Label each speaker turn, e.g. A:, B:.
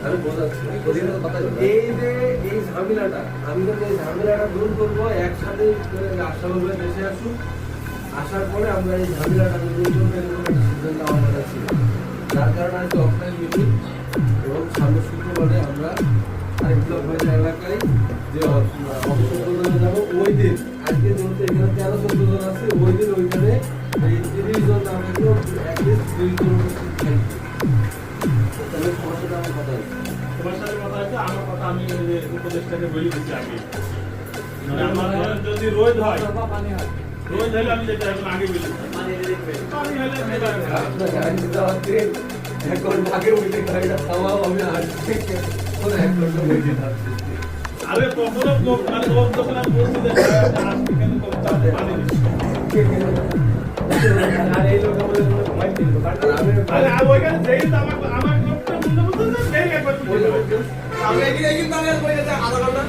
A: আমি বোঝাচ্ছি এই যে এই ঝামেলাটা আমি যদি এই ঝামেলাটা দূর করবো একসাথে আশাভাবে দেশে আসুক আসার পরে আমরা এই ঝামেলাটা দূর করবো এরকম একটা সিদ্ধান্ত আমার কাছে ছিল যার কারণে আজকে অফলাইন মিটিং এবং সামনে শুক্রবারে আমরা আরেকগুলো এলাকায় যে অবসর প্রদানে যাবো ওই দিন আজকে যেহেতু এখানে 13-14 জন আছে ওই দিন ওইখানে এই 30 জন না থাকলেও অ্যাটলিস্ট 2 জন থাকবে তাহলে তোমার সাথে আমার কথা হচ্ছে
B: তোমার সাথে কথা হচ্ছে আমার কথা আমি উপদেশটাকে বলে দিচ্ছি আগে মানে আমার যদি রোদ হয় রোদ হলে আমি যেটা এখন আগে বলি পানি হলে
A: এখন আগে উঠে গাড়িটা থামাও আমি আসছি এক ঘন্টা বসে থাকছি
B: আরে প্রথমে মানে লোক যখন আমি বলছি যে আসতে কেন করতে পানি দিচ্ছি
A: আর এই লোক আমাদের ঘুমাই দিল
B: আরে ওইখানে যেই আমার লোকটা বলতে বলতে বেরিয়ে একবার
A: আমরা এগিয়ে কিন্তু আগে বলে আধা ঘন্টা